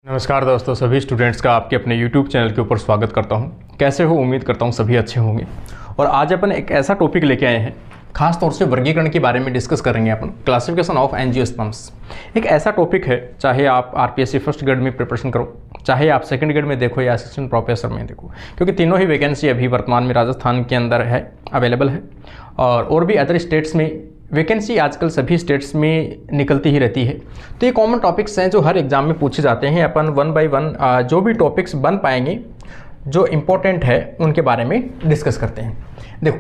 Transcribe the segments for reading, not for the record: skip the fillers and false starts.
नमस्कार दोस्तों, सभी स्टूडेंट्स का आपके अपने YouTube चैनल के ऊपर स्वागत करता हूं। कैसे हो? उम्मीद करता हूं सभी अच्छे होंगे। और आज अपन एक ऐसा टॉपिक लेके आए हैं, खास तौर से वर्गीकरण के बारे में डिस्कस करेंगे अपन। क्लासिफिकेशन ऑफ एंजियोस्पर्म्स एक ऐसा टॉपिक है, चाहे आप RPSC फर्स्ट ग्रेड में प्रिपरेशन करो, चाहे आप सेकंड ग्रेड में देखो या असिस्टेंट प्रोफेसर में देखो, क्योंकि तीनों ही वैकेंसी अभी वर्तमान में राजस्थान के अंदर है, अवेलेबल है। और भी अदर स्टेट्स में वैकेंसी आजकल सभी स्टेट्स में निकलती ही रहती है। तो ये कॉमन टॉपिक्स हैं जो हर एग्जाम में पूछे जाते हैं। अपन वन बाय वन जो भी टॉपिक्स बन पाएंगे जो इम्पोर्टेंट है उनके बारे में डिस्कस करते हैं। देखो,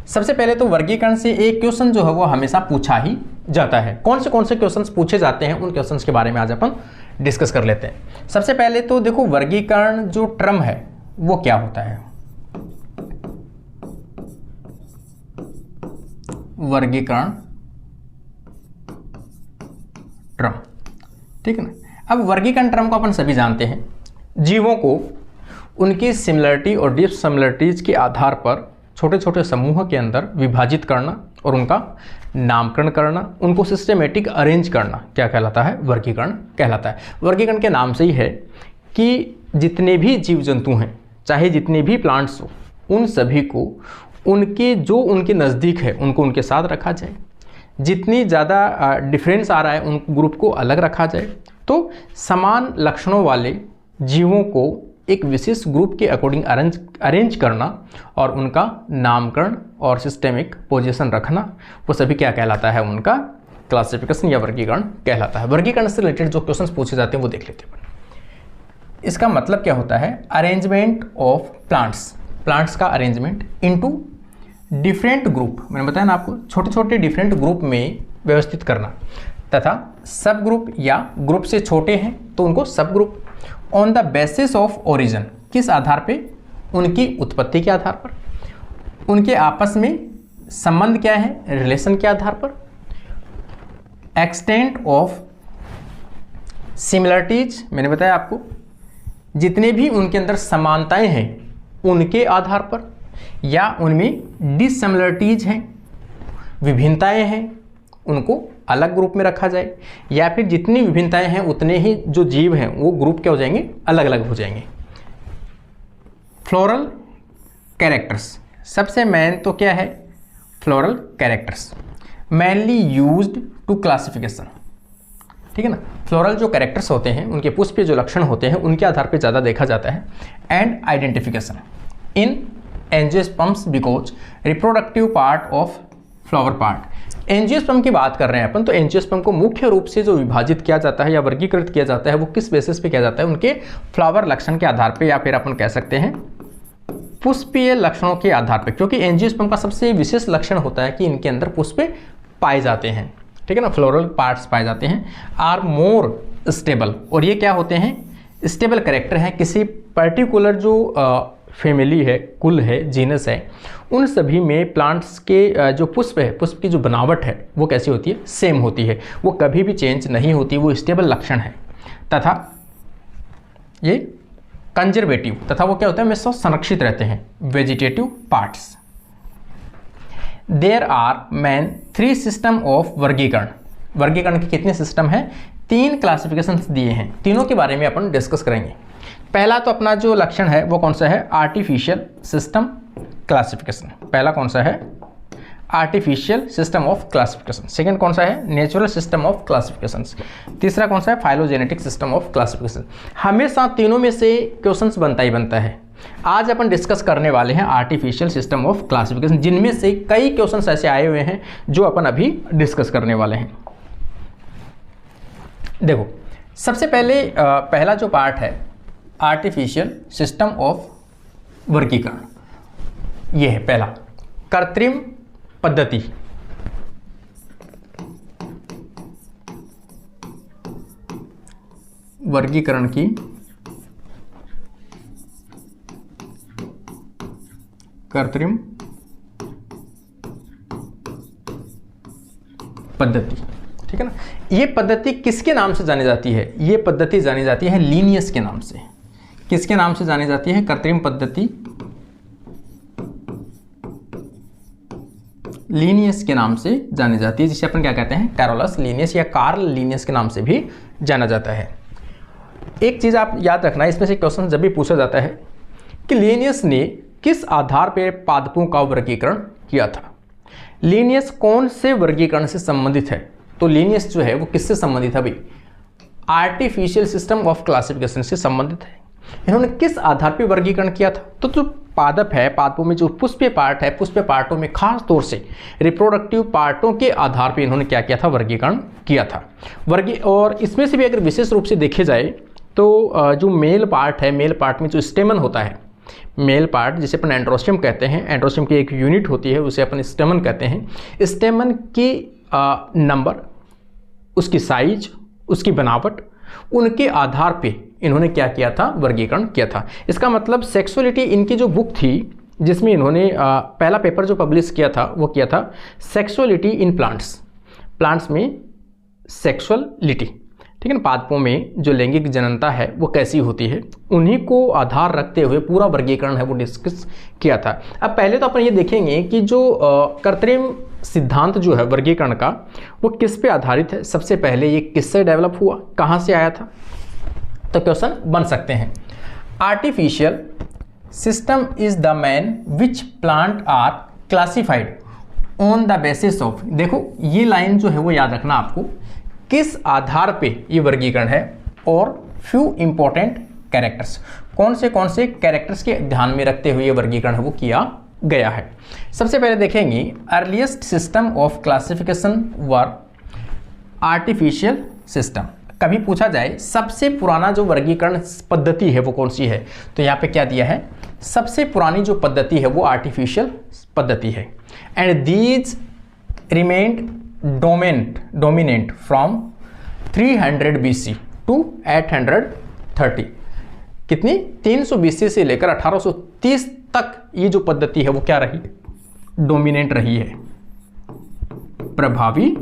सबसे पहले तो वर्गीकरण से एक क्वेश्चन जो है वो हमेशा पूछा ही जाता है। कौन से क्वेश्चंस पूछे जाते हैं, उन क्वेश्चंस के बारे में आज अपन डिस्कस कर लेते हैं। सबसे पहले तो देखो, वर्गीकरण जो टर्म है वो क्या होता है। वर्गीकरण टर्म, ठीक है ना। अब वर्गीकरण टर्म को अपन सभी जानते हैं। जीवों को उनकी सिमिलरिटी और डिससिमिलरिटीज के आधार पर छोटे छोटे समूह के अंदर विभाजित करना और उनका नामकरण करना, उनको सिस्टमेटिक अरेंज करना क्या कहलाता है? वर्गीकरण कहलाता है। वर्गीकरण के नाम से ही है कि जितने भी जीव जंतु हैं, चाहे जितने भी प्लांट्स हो, उन सभी को उनके नज़दीक है उनको उनके साथ रखा जाए। जितनी ज़्यादा डिफरेंस आ रहा है उन ग्रुप को अलग रखा जाए। तो समान लक्षणों वाले जीवों को एक विशेष ग्रुप के अकॉर्डिंग अरेंज करना और उनका नामकरण और सिस्टेमिक पोजीशन रखना, वो सभी क्या कहलाता है? उनका क्लासिफिकेशन या वर्गीकरण कहलाता है। वर्गीकरण से रिलेटेड जो क्वेश्चंस पूछे जाते हैं वो देख लेते हैं। इसका मतलब क्या होता है? अरेंजमेंट ऑफ प्लांट्स का अरेंजमेंट इनटू डिफरेंट ग्रुप, मैंने बताया ना आपको, छोटे छोटे डिफरेंट ग्रुप में व्यवस्थित करना, तथा सब ग्रुप या ग्रुप से छोटे हैं तो उनको सब group on the basis of origin, किस आधार पे? उनकी उत्पत्ति के आधार पर, उनके आपस में संबंध क्या है, रिलेशन के आधार पर, एक्सटेंट ऑफ सिमिलरिटीज, मैंने बताया आपको, जितने भी उनके अंदर समानताएं हैं उनके आधार पर, या उनमें डिससिमिलरिटीज हैं, विभिन्नताएं हैं, उनको अलग ग्रुप में रखा जाए, या फिर जितनी विभिन्नताएं हैं उतने ही जो जीव हैं वो ग्रुप क्या हो जाएंगे? अलग अलग हो जाएंगे। फ्लोरल कैरेक्टर्स, सबसे मेन तो क्या है? Floral characters mainly used to classification, ठीक है ना। फ्लोरल जो कैरेक्टर्स होते हैं, उनके पुष्प जो लक्षण होते हैं, उनके आधार पर ज़्यादा देखा जाता है। And identification in angiosperms because reproductive part of flower part. Angiosperm की बात कर रहे हैं अपन, तो एंजियोस्पर्म को मुख्य रूप से जो विभाजित किया जाता है या वर्गीकृत किया जाता है वो किस बेसिस पे किया जाता है? उनके फ्लावर लक्षण के आधार पे, या फिर अपन कह सकते हैं पुष्पीय लक्षणों के आधार पे, क्योंकि एंजियोस्पर्म का सबसे विशेष लक्षण होता है कि इनके अंदर पुष्प पाए जाते हैं, ठीक है ना, फ्लोरल पार्ट्स पाए जाते हैं। आर मोर स्टेबल, और ये क्या होते हैं? स्टेबल कैरेक्टर हैं। किसी पर्टिकुलर जो फैमिली है, कुल है, जीनस है, उन सभी में प्लांट्स के जो पुष्प है, पुष्प की जो बनावट है वो कैसी होती है? सेम होती है, वो कभी भी चेंज नहीं होती, वो स्टेबल लक्षण है। तथा ये कंजर्वेटिव, तथा वो क्या होता है? हमेशा संरक्षित रहते हैं। Vegetative parts. There are main 3 system of वर्गीकरण। वर्गीकरण के कितने सिस्टम हैं? 3 क्लासिफिकेशंस दिए हैं, तीनों के बारे में अपन डिस्कस करेंगे। पहला तो अपना जो लक्षण है वो कौन सा है? Artificial system classification. पहला कौन सा है? Artificial system of classification. Second कौन सा है? Natural system of classification. तीसरा कौन सा है? Phylogenetic system of classification. हमेशा तीनों में से क्वेश्चंस बनता ही बनता है। आज अपन डिस्कस करने वाले हैं आर्टिफिशियल सिस्टम ऑफ क्लासिफिकेशन, जिनमें से कई क्वेश्चंस ऐसे आए हुए हैं जो अपन अभी डिस्कस करने वाले हैं। देखो, सबसे पहले पहला जो पार्ट है आर्टिफिशियल सिस्टम ऑफ वर्गीकरण, यह है पहला, कृत्रिम पद्धति। वर्गीकरण की कृत्रिम पद्धति, ठीक है ना। ये पद्धति किसके नाम से जानी जाती है? ये पद्धति जानी जाती है लीनियस के नाम से। किसके नाम से जानी जाती है? कृत्रिम पद्धति लीनियस के नाम से जानी जाती है, जिसे अपन क्या कहते हैं? कैरोलस लीनियस या कार्ल लीनियस के नाम से भी जाना जाता है। एक चीज़ आप याद रखना, इसमें से क्वेश्चन जब भी पूछा जाता है कि लिनियस ने किस आधार पर पादपों का वर्गीकरण किया था। लिनियस कौन से वर्गीकरण से संबंधित है? तो लिनियस जो है वो किससे संबंधित है भाई? आर्टिफिशियल सिस्टम ऑफ क्लासिफिकेशन से संबंधित है। इन्होंने किस आधार पर वर्गीकरण किया था? तो जो पादप है, पादपों में जो पुष्पीय पार्ट है, पुष्पीय पार्टों में खास तौर से रिप्रोडक्टिव पार्टों के आधार पर इन्होंने क्या किया था? वर्गीकरण किया था। और इसमें से भी अगर विशेष रूप से देखे जाए तो जो मेल पार्ट है, मेल पार्ट में जो स्टेमन होता है, मेल पार्ट जिसे अपन एंड्रोस्टियम कहते हैं, एंड्रोस्टियम की एक यूनिट होती है उसे अपन स्टेमन कहते हैं। स्टेमन की नंबर, उसकी साइज, उसकी बनावट, उनके आधार पे इन्होंने क्या किया था? वर्गीकरण किया था। इसका मतलब सेक्सुअलिटी, इनकी जो बुक थी जिसमें इन्होंने पहला पेपर जो पब्लिश किया था वो किया था सेक्सुअलिटी इन प्लांट्स, प्लांट्स में सेक्सुअलिटी, ठीक है ना, पादपों में जो लैंगिक जननता है वो कैसी होती है, उन्हीं को आधार रखते हुए पूरा वर्गीकरण है वो डिस्कस किया था। अब पहले तो अपन ये देखेंगे कि जो कृत्रिम सिद्धांत जो है वर्गीकरण का वो किस पे आधारित है। सबसे पहले ये किससे डेवलप हुआ, कहाँ से आया था? तो क्वेश्चन बन सकते हैं, artificial system is the main which plant are classified on the basis of, देखो ये लाइन जो है वो याद रखना आपको, किस आधार पे ये वर्गीकरण है और फ्यू इंपॉर्टेंट कैरेक्टर्स, कौन से कैरेक्टर्स के ध्यान में रखते हुए ये वर्गीकरण है वो किया गया है। सबसे पहले देखेंगे earliest system of classification were artificial system. कभी पूछा जाए सबसे पुराना जो वर्गीकरण पद्धति है वो कौन सी है, तो यहाँ पे क्या दिया है? सबसे पुरानी जो पद्धति है वो आर्टिफिशियल पद्धति है। And these remained dominant from 300 BC to 830, कितनी? 300 BC से लेकर 1830 तक ये जो पद्धति है वो क्या रही? डोमिनेंट रही है, प्रभावी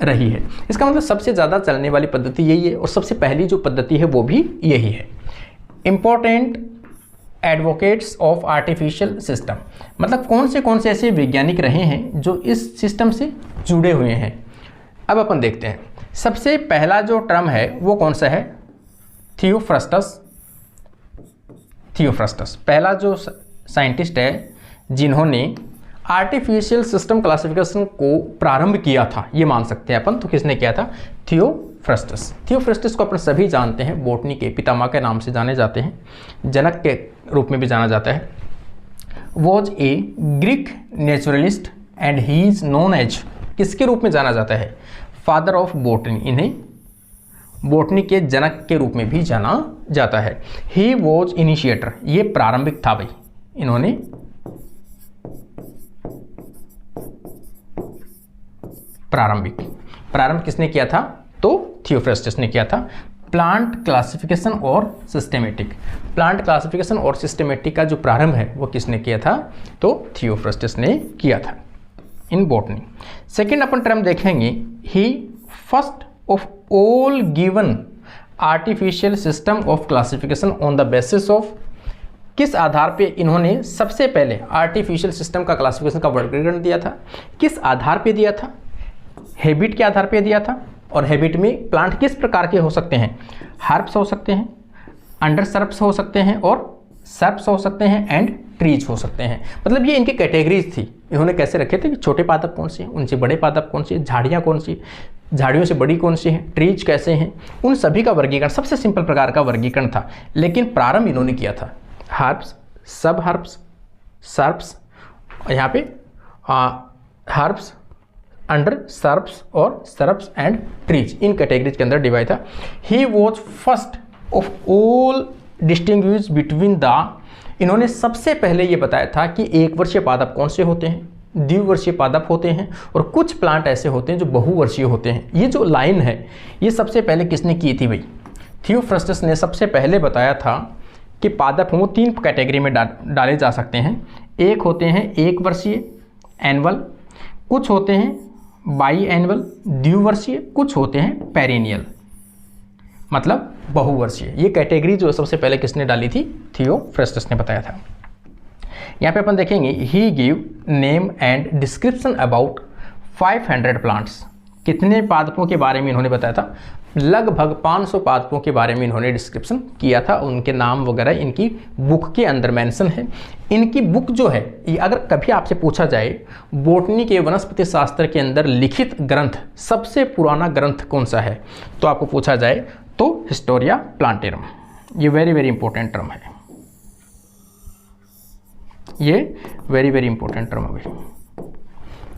रही है। इसका मतलब सबसे ज़्यादा चलने वाली पद्धति यही है और सबसे पहली जो पद्धति है वो भी यही है। Important advocates of artificial system, मतलब कौन से ऐसे वैज्ञानिक रहे हैं जो इस सिस्टम से जुड़े हुए हैं। अब अपन देखते हैं, सबसे पहला जो टर्म है वो कौन सा है? थियोफ्रस्टस। पहला जो साइंटिस्ट है जिन्होंने आर्टिफिशियल सिस्टम क्लासिफिकेशन को प्रारंभ किया था, ये मान सकते हैं अपन। तो किसने किया था? थियोफ्रस्टस को अपन सभी जानते हैं, बॉटनी के पितामह के नाम से जाने जाते हैं, जनक के रूप में भी जाना जाता है। Was a Greek naturalist and he is known as, किसके रूप में जाना जाता है? Father of botany. इन्हें बॉटनी के जनक के रूप में भी जाना जाता है। ही वॉज इनिशिएटर, ये प्रारंभिक था भाई। इन्होंने प्रारंभ किसने किया था? तो थियोफ्रस्टस ने किया था। प्लांट क्लासिफिकेशन और सिस्टेमेटिक, प्लांट क्लासिफिकेशन और सिस्टेमेटिक का जो प्रारंभ है वो किसने किया था? तो थियोफ्रस्टस ने किया था इन बॉटनी। सेकेंड अपन टर्म देखेंगे, he first of all given artificial system of classification on the basis of, किस आधार पे इन्होंने सबसे पहले आर्टिफिशियल सिस्टम का क्लासिफिकेशन का वर्गीकरण दिया था? किस आधार पे दिया था? हैबिट के आधार पे दिया था। और हैबिट में प्लांट किस प्रकार के हो सकते हैं? हर्ब्स हो सकते हैं, अंडर सर्ब्स हो सकते हैं और सर्ब्स हो सकते हैं एंड ट्रीज हो सकते हैं। मतलब ये इनकी कैटेगरीज थी। इन्होंने कैसे रखे थे कि छोटे पादप कौन से हैं, उनसे बड़े पादप कौन से, झाड़ियाँ कौन सी, झाड़ियों से बड़ी कौन सी हैं, ट्रीज कैसे हैं, उन सभी का वर्गीकरण सबसे सिंपल प्रकार का वर्गीकरण था। लेकिन प्रारंभ इन्होंने किया था हर्ब्स, सब हर्ब्स, सर्ब्स, यहाँ पे हर्ब्स, अंडर सर्ब्स और shrubs and trees, in categories के अंदर डिवाइड था। He was first of all distinguish between the, इन्होंने सबसे पहले ये बताया था कि एक वर्षीय पादप कौन से होते हैं, द्विवर्षीय पादप होते हैं और कुछ प्लांट ऐसे होते हैं जो बहुवर्षीय होते हैं। ये जो लाइन है ये सबसे पहले किसने की थी भाई? थियोफ्रस्टस ने सबसे पहले बताया था कि पादप वो 3 कैटेगरी में डाले जा सकते हैं। एक होते हैं एक वर्षीय एनुअल, कुछ होते हैं बाई एनुअल द्विवर्षीय, कुछ होते हैं पेरिनियल मतलब बहुवर्षीय। ये कैटेगरी जो सबसे पहले किसने डाली थी? थियोफ्रस्टस ने बताया था। यहाँ पे अपन देखेंगे, he give name and description about 500 plants, कितने पादपों के बारे में इन्होंने बताया था? लगभग 500 पादपों के बारे में इन्होंने डिस्क्रिप्शन किया था, उनके नाम वगैरह इनकी बुक के अंदर मेंशन है। इनकी बुक जो है, ये अगर कभी आपसे पूछा जाए बॉटनी के वनस्पति शास्त्र के अंदर लिखित ग्रंथ सबसे पुराना ग्रंथ कौन सा है, तो आपको पूछा जाए तो हिस्टोरिया प्लांटेरम। ये वेरी वेरी इंपॉर्टेंट टर्म है, ये वेरी वेरी इंपॉर्टेंट टर्म है,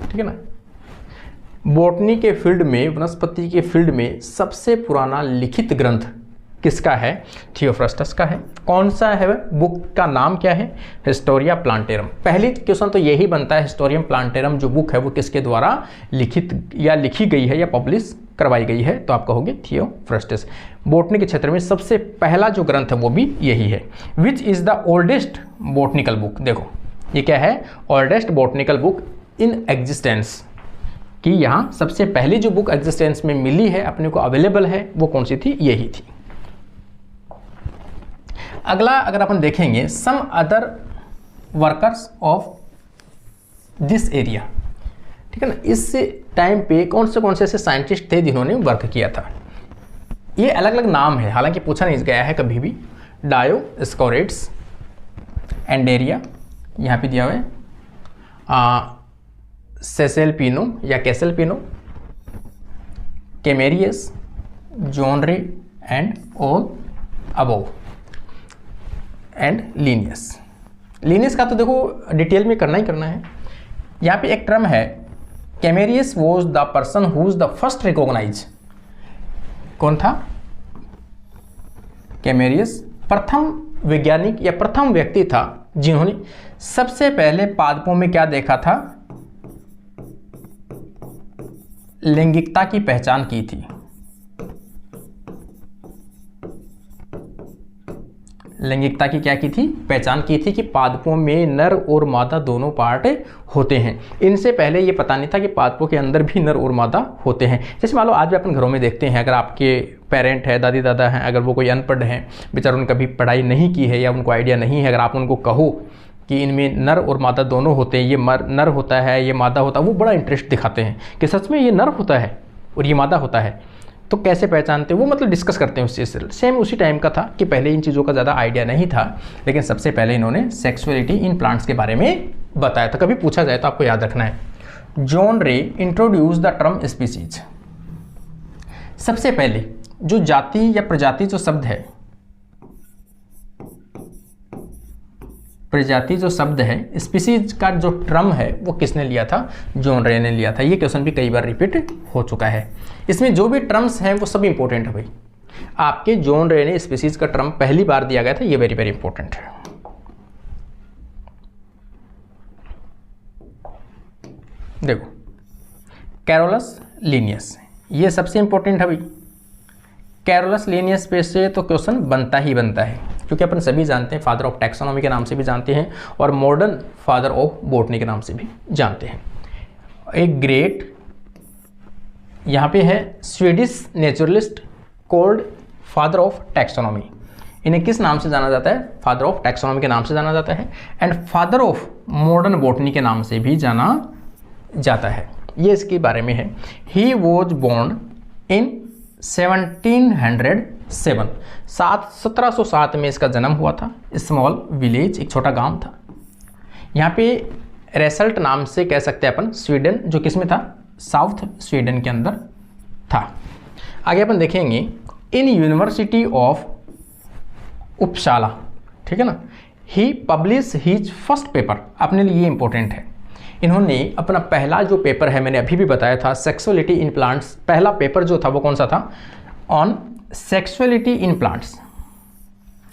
ठीक है ना। बॉटनी के फील्ड में, वनस्पति के फील्ड में सबसे पुराना लिखित ग्रंथ किसका है? थियोफ्रस्टस का है। कौन सा है? बुक का नाम क्या है? Historia plantarum. पहली क्वेश्चन तो यही बनता है, हिस्टोरियम प्लांटेरम जो बुक है वो किसके द्वारा लिखित या लिखी गई है या पब्लिश करवाई गई है, तो आप कहोगे थियोफ्रस्टस। बॉटनी के क्षेत्र में सबसे पहला जो ग्रंथ है वो भी यही है। Which is the oldest botanical book, देखो ये क्या है? Oldest botanical book in existence, कि यहाँ सबसे पहली जो बुक एग्जिस्टेंस में मिली है, अपने को अवेलेबल है, वो कौन सी थी? यही थी। अगला अगर अपन देखेंगे, some other workers of this area, ठीक है ना। इस टाइम पे कौन से ऐसे साइंटिस्ट थे जिन्होंने वर्क किया था? ये अलग अलग नाम है, हालांकि पूछा नहीं गया है कभी भी। डायोस्कोरेट्स, एंडेरिया यहाँ पे दिया हुआ है, सेसेल्पिनो या Caesalpino, Camerarius, John Ray and all above, and Linnaeus. Linnaeus का तो देखो डिटेल में करना ही करना है। यहाँ पे एक टर्म है, Camerarius was the person who is the first recognise. कौन था? केमेरियस प्रथम वैज्ञानिक या प्रथम व्यक्ति था जिन्होंने सबसे पहले पादपों में क्या देखा था? लैंगिकता की पहचान की थी। लैंगिकता की क्या की थी? पहचान की थी कि पादपों में नर और मादा दोनों पार्ट होते हैं। इनसे पहले ये पता नहीं था कि पादपों के अंदर भी नर और मादा होते हैं। जैसे मान लो आज भी अपन घरों में देखते हैं, अगर आपके पेरेंट है, दादी दादा हैं, अगर वो कोई अनपढ़ हैं, बेचारे उन्होंने कभी पढ़ाई नहीं की है या उनको आइडिया नहीं है, अगर आप उनको कहो कि इनमें नर और मादा दोनों होते हैं, ये नर होता है, ये मादा होता है, वो बड़ा इंटरेस्ट दिखाते हैं कि सच में ये नर होता है और ये मादा होता है, तो कैसे पहचानते हैं वो, मतलब डिस्कस करते हैं उस चीज़ से। सेम उसी टाइम का था कि पहले इन चीज़ों का ज़्यादा आइडिया नहीं था, लेकिन सबसे पहले इन्होंने सेक्सुअलिटी इन प्लांट्स के बारे में बताया था। कभी पूछा जाए तो आपको याद रखना है। जॉन रे इंट्रोड्यूस द टर्म स्पीसीज। सबसे पहले जो जाति या प्रजाति जो शब्द है, प्रजाति जो शब्द है, स्पीसीज का जो टर्म है वो किसने लिया था? जॉन रे ने लिया था। ये क्वेश्चन भी कई बार रिपीट हो चुका है। इसमें जो भी टर्म्स हैं वो सब इंपॉर्टेंट है भाई। आपके जॉन रे ने स्पीसीज का टर्म पहली बार दिया गया था, ये वेरी वेरी इंपॉर्टेंट है। देखो, कैरोलस लीनियस, ये सबसे इंपॉर्टेंट है भाई। कैरोलस लीनियस पे से तो क्वेश्चन बनता ही बनता है, क्योंकि अपन सभी जानते हैं, फादर ऑफ टैक्सोनॉमी के नाम से भी जानते हैं और मॉडर्न फादर ऑफ बॉटनी के नाम से भी जानते हैं। एक ग्रेट यहाँ पे है Swedish naturalist called father of taxonomy. इन्हें किस नाम से जाना जाता है? फादर ऑफ टैक्सोनॉमी के नाम से जाना जाता है, and father of modern botany के नाम से भी जाना जाता है। ये इसके बारे में है। ही वॉज बोर्न इन 1707, 1707 में इसका जन्म हुआ था। स्मॉल विलेज, एक छोटा गांव था। यहाँ पे रेसल्ट नाम से कह सकते हैं अपन, स्वीडन, जो किस में था? साउथ स्वीडन के अंदर था। आगे अपन देखेंगे इन यूनिवर्सिटी ऑफ उपसाला, ठीक है ना। ही पब्लिश हीज फर्स्ट पेपर, अपने लिए ये इंपॉर्टेंट है। इन्होंने अपना पहला जो पेपर है, मैंने अभी भी बताया था, सेक्सुअलिटी इन प्लांट्स, पहला पेपर जो था वो कौन सा था? On sexuality in plants.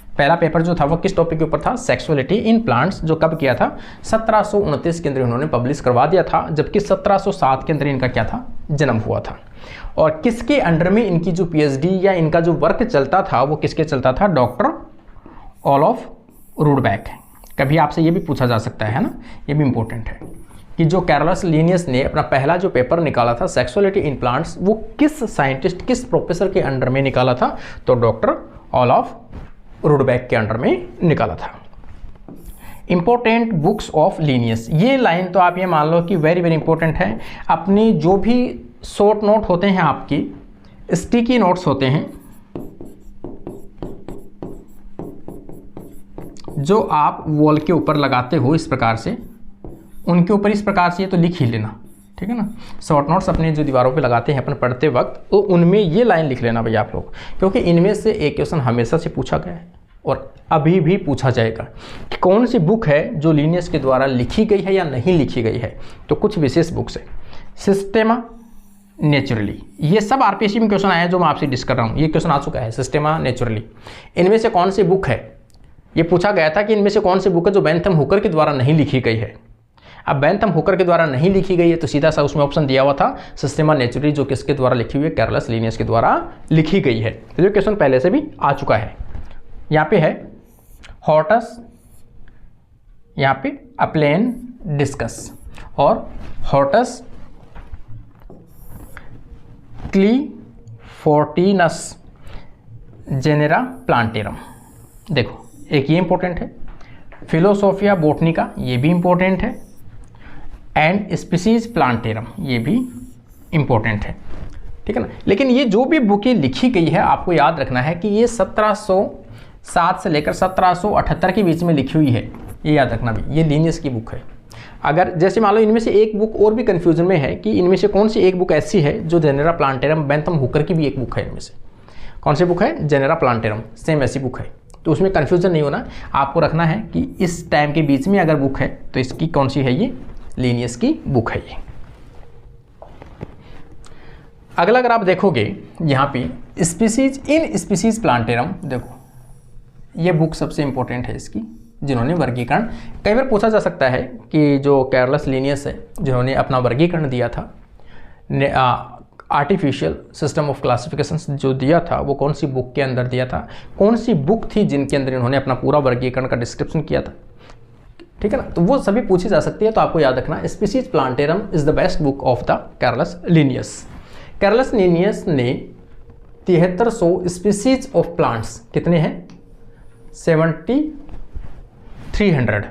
पहला पेपर जो था वो किस टॉपिक के ऊपर था? सेक्सुअलिटी इन प्लांट्स, जो कब किया था? 1729 के अंदर इन्होंने पब्लिश करवा दिया था, जबकि 1707 के अंदर इनका क्या था? जन्म हुआ था। और किसके अंडर में इनकी जो पीएचडी या इनका जो वर्क चलता था वो किसके चलता था? Doctor Olof Rudbeck. कभी आपसे ये भी पूछा जा सकता है ना, ये भी इंपॉर्टेंट है कि जो कैरोलस लीनियस ने अपना पहला जो पेपर निकाला था सेक्सुअलिटी इन प्लांट्स, वो किस साइंटिस्ट, किस प्रोफेसर के अंडर में निकाला था? तो डॉक्टर ओलफ रूडबैक के अंडर में निकाला था। इंपॉर्टेंट बुक्स ऑफ लीनियस, ये लाइन तो आप ये मान लो कि वेरी वेरी इंपॉर्टेंट है। अपनी जो भी शॉर्ट नोट होते हैं आपकी स्टिकी नोट्स होते हैं जो आप वॉल के ऊपर लगाते हो इस प्रकार से, उनके ऊपर इस प्रकार से ये तो लिख ही लेना, ठीक है ना। शॉर्ट नोट्स अपने जो दीवारों पे लगाते हैं अपन पढ़ते वक्त, तो उनमें ये लाइन लिख लेना भैया आप लोग, क्योंकि इनमें से एक क्वेश्चन हमेशा से पूछा गया है और अभी भी पूछा जाएगा कि कौन सी बुक है जो लीनियस के द्वारा लिखी गई है या नहीं लिखी गई है। तो कुछ विशेष बुक्स है, सिस्टेमा नेचुरली, ये सब आरपीएससी में क्वेश्चन आए हैं जो मैं आपसे डिस्कस कर रहा हूँ, ये क्वेश्चन आ चुका है, सिस्टेमा नेचुरली। इनमें से कौन सी बुक है, ये पूछा गया था कि इनमें से कौन सी बुक है जो बेंथम हुकर के द्वारा नहीं लिखी गई है। अब बेंथम हुकर के द्वारा नहीं लिखी गई है तो सीधा सा उसमें ऑप्शन दिया हुआ था सिस्टेमा नेचुरली, जो किसके द्वारा लिखी हुई है, कैरलस लीनियस के द्वारा लिखी गई है। तो ये क्वेश्चन पहले से भी आ चुका है। यहाँ पे है हॉर्टस, यहाँ पे अप्लेन डिस्कस और हॉर्टस क्लीफोर्टिनस जेनेरा प्लांटेरम। देखो एक ये इंपॉर्टेंट है, फिलोसोफिया बोटनिका ये भी इंपॉर्टेंट है, एंड स्पीसीज प्लांटेरम ये भी इंपॉर्टेंट है, ठीक है ना। लेकिन ये जो भी बुकें लिखी गई है आपको याद रखना है कि ये 1707 से लेकर 1778 के बीच में लिखी हुई है, ये याद रखना भी, ये लीनियस की बुक है। अगर जैसे मान लो इनमें से एक बुक और भी कन्फ्यूजन में है कि इनमें से कौन सी एक बुक ऐसी है जो जेनेरा प्लांटेरम, बेंथम हुकर की भी एक बुक है, इनमें से कौन सी बुक है, जेनेरा प्लांटेरम, सेम ऐसी बुक है, तो उसमें कन्फ्यूजन नहीं होना, आपको रखना है कि इस टाइम के बीच में अगर बुक है तो इसकी कौन सी है, ये लीनियस की बुक है ये। अगला अगर आप देखोगे यहाँ पे स्पीसीज इन स्पीसीज प्लांटेरम, देखो ये बुक सबसे इंपॉर्टेंट है इसकी, जिन्होंने वर्गीकरण, कई बार पूछा जा सकता है कि जो कैरलस लीनियस है जिन्होंने अपना वर्गीकरण दिया था, आर्टिफिशियल सिस्टम ऑफ क्लासिफिकेशन जो दिया था वो कौन सी बुक के अंदर दिया था, कौन सी बुक थी जिनके अंदर इन्होंने अपना पूरा वर्गीकरण का डिस्क्रिप्शन किया था, ठीक है ना। तो वो सभी पूछी जा सकती है, तो आपको याद रखना species plantarum is the best book of the Carlos Linnaeus. Carlos Linnaeus ने 7300 स्पीसीज ऑफ प्लांट्स, कितने हैं, 7300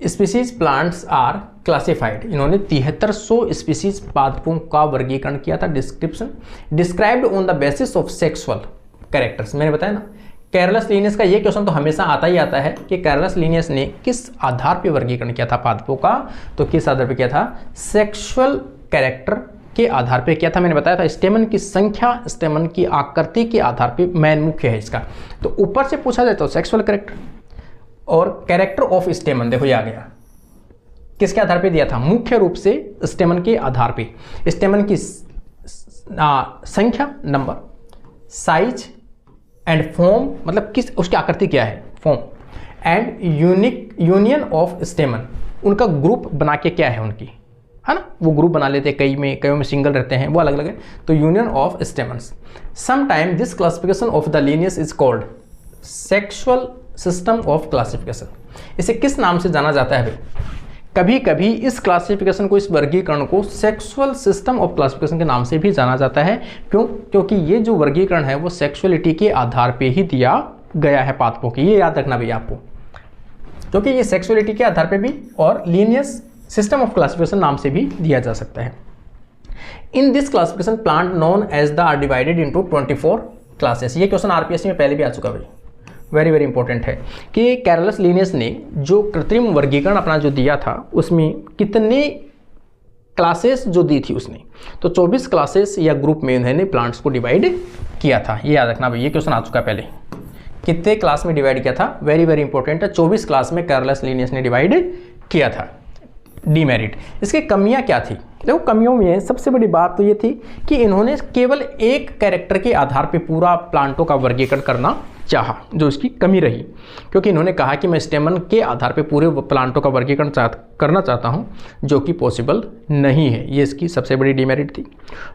स्पीसीज प्लांट्स आर क्लासिफाइड, इन्होंने 7300 स्पीसीज पादपों का वर्गीकरण किया था। Description described on the basis of sexual characters, मैंने बताया ना कैरलस लीनियस का ये क्वेश्चन तो हमेशा आता ही आता है कि कैरलस लीनियस ने किस आधार पर वर्गीकरण किया था पादपों का, तो किस आधार पर किया था, सेक्सुअल कैरेक्टर के आधार पर किया था। मैंने बताया था स्टेमन की संख्या, स्टेमन की आकृति के आधार पर मेन मुख्य है इसका, तो ऊपर से पूछा जाए तो सेक्सुअल कैरेक्टर और कैरेक्टर ऑफ स्टेमन, देखो ये आ गया, किसके आधार पे दिया था, मुख्य रूप से स्टेमन के आधार पे, स्टेमन की संख्या, नंबर, साइज एंड फॉर्म, मतलब किस उसकी आकृति क्या है, फॉर्म, एंड यूनियन ऑफ स्टेमन, उनका ग्रुप बना के क्या है उनकी, है ना, वो ग्रुप बना लेते हैं, कई में सिंगल रहते हैं, वो अलग अलग है, तो union of stamens. Sometime this classification of the Linnaeus is called sexual system of classification, इसे किस नाम से जाना जाता है भाई, कभी कभी इस क्लासिफिकेशन को, इस वर्गीकरण को सेक्सुअल सिस्टम ऑफ क्लासिफिकेशन के नाम से भी जाना जाता है। क्यों, क्योंकि ये जो वर्गीकरण है वो सेक्सुअलिटी के आधार पे ही दिया गया है पादपों की, ये याद रखना भैया आपको, क्योंकि ये सेक्सुअलिटी के आधार पे भी और लीनियस सिस्टम ऑफ क्लासिफिकेशन नाम से भी दिया जा सकता है। In this classification plant known as the are divided into 24 classes, ये क्वेश्चन आरपीएससी में पहले भी आ चुका भाई, वेरी वेरी इंपॉर्टेंट है कि कैरलस लीनियस ने जो कृत्रिम वर्गीकरण अपना जो दिया था उसमें कितने क्लासेस जो दी थी उसने, तो 24 क्लासेस या ग्रुप में उन्होंने प्लांट्स को डिवाइड किया था, ये याद रखना भाई, ये क्वेश्चन आ चुका है पहले, कितने क्लास में डिवाइड किया था, वेरी वेरी इंपॉर्टेंट है, 24 क्लास में कैरलस लीनियस ने डिवाइड किया था। डीमेरिट, इसकी कमियां क्या थी, देखो कमियों में सबसे बड़ी बात तो ये थी कि इन्होंने केवल एक कैरेक्टर के आधार पे पूरा प्लांटों का वर्गीकरण करना चाहा, जो इसकी कमी रही, क्योंकि इन्होंने कहा कि मैं स्टेमन के आधार पे पूरे प्लांटों का वर्गीकरण करना चाहता हूं, जो कि पॉसिबल नहीं है, ये इसकी सबसे बड़ी डीमेरिट थी।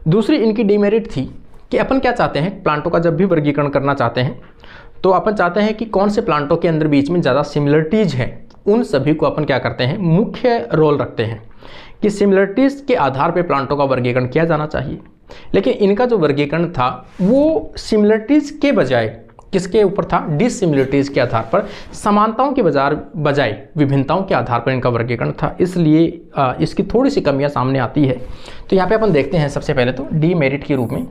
दूसरी इनकी डीमेरिट थी कि अपन क्या चाहते हैं, प्लांटों का जब भी वर्गीकरण करना चाहते हैं तो अपन चाहते हैं कि कौन से प्लांटों के अंदर बीच में ज़्यादा सिमिलरिटीज़ हैं, उन सभी को अपन क्या करते हैं, मुख्य रोल रखते हैं कि सिमिलरिटीज़ के आधार पे प्लांटों का वर्गीकरण किया जाना चाहिए। लेकिन इनका जो वर्गीकरण था वो सिमिलरिटीज़ के बजाय किसके ऊपर था? डिसिमिलरिटीज़ के आधार पर, समानताओं के बजाय विभिन्नताओं के आधार पर इनका वर्गीकरण था, इसलिए इसकी थोड़ी सी कमियां सामने आती है। तो यहाँ पे अपन देखते हैं सबसे पहले तो डीमेरिट के रूप में,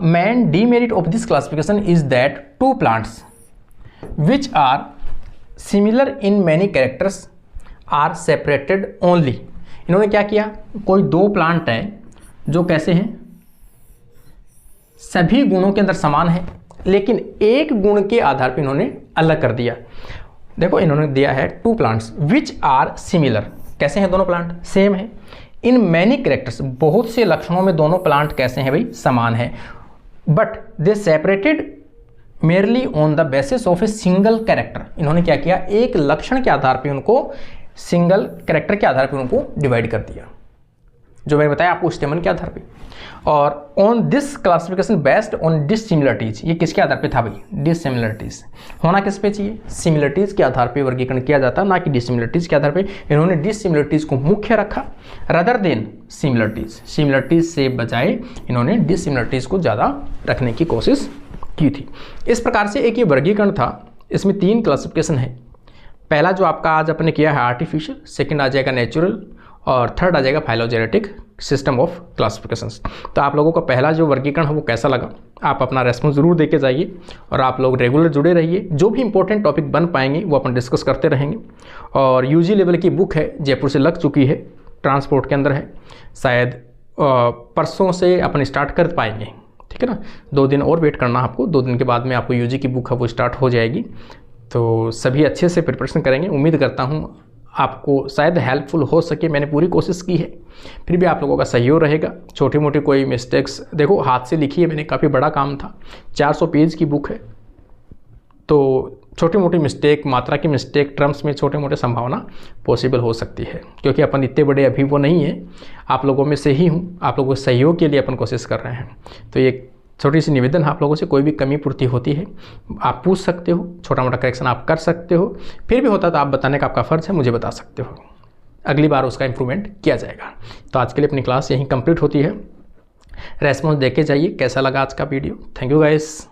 main demerit of this classification is that two plants which are similar in many characters are separated only. इन्होंने क्या किया, कोई दो प्लांट है जो कैसे हैं, सभी गुणों के अंदर समान है, लेकिन एक गुण के आधार पर इन्होंने अलग कर दिया। देखो इन्होंने दिया है two plants which are similar, कैसे हैं दोनों प्लांट? सेम है। इन मैनी कैरेक्टर्स, बहुत से लक्षणों में दोनों प्लांट कैसे हैं भाई? समान है। But they separated merely on the basis of a single character. इन्होंने क्या किया, एक लक्षण के आधार पर उनको, सिंगल कैरेक्टर के आधार पर उनको डिवाइड कर दिया, जो मैंने बताया आपको स्टेमन के आधार पे। और on this classification based on dissimilarities, ये किसके आधार पे था भाई? डिसिमिलरिटीज। होना किस पे चाहिए? सिमिलरिटीज के आधार पे वर्गीकरण किया जाता, ना कि डिसिमिलरिटीज के आधार पे। इन्होंने डिसिमिलरिटीज को मुख्य रखा रदर देन सिमिलरिटीज, सिमिलरिटीज से बजाय इन्होंने डिसिमिलरिटीज को ज़्यादा रखने की कोशिश की थी। इस प्रकार से एक ये वर्गीकरण था, इसमें 3 क्लासिफिकेशन है। पहला जो आपका आज अपने किया है आर्टिफिशियल, सेकेंड आ जाएगा नेचुरल, और थर्ड आ जाएगा फाइलोजेनेटिक सिस्टम ऑफ क्लासिफिकेशंस। तो आप लोगों का पहला जो वर्गीकरण है वो कैसा लगा, आप अपना रेस्पॉन्स ज़रूर दे के जाइए, और आप लोग रेगुलर जुड़े रहिए। जो भी इंपॉर्टेंट टॉपिक बन पाएंगे वो अपन डिस्कस करते रहेंगे। और यूजी लेवल की बुक है, जयपुर से लग चुकी है, ट्रांसपोर्ट के अंदर है, शायद परसों से अपन स्टार्ट कर पाएंगे, ठीक है ना। 2 दिन और वेट करना आपको, 2 दिन के बाद में आपको यूजी की बुक है वो स्टार्ट हो जाएगी। तो सभी अच्छे से प्रिपरेशन करेंगे, उम्मीद करता हूँ आपको शायद हेल्पफुल हो सके। मैंने पूरी कोशिश की है, फिर भी आप लोगों का सहयोग रहेगा। छोटी मोटी कोई मिस्टेक्स, देखो हाथ से लिखी है मैंने, काफ़ी बड़ा काम था, 400 पेज की बुक है, तो छोटी मोटी मिस्टेक, मात्रा की मिस्टेक, टर्म्स में छोटे मोटे संभावना पॉसिबल हो सकती है, क्योंकि अपन इतने बड़े अभी वो नहीं है, आप लोगों में से ही हूँ। आप लोगों के सहयोग के लिए अपन कोशिश कर रहे हैं। तो ये छोटी सी निवेदन है आप लोगों से, कोई भी कमी पूर्ति होती है आप पूछ सकते हो, छोटा मोटा करेक्शन आप कर सकते हो, फिर भी होता तो आप बताने का आपका फ़र्ज़ है, मुझे बता सकते हो, अगली बार उसका इम्प्रूवमेंट किया जाएगा। तो आज के लिए अपनी क्लास यहीं कंप्लीट होती है। रेस्पॉन्स देके जाइए कैसा लगा आज का वीडियो। Thank you guys.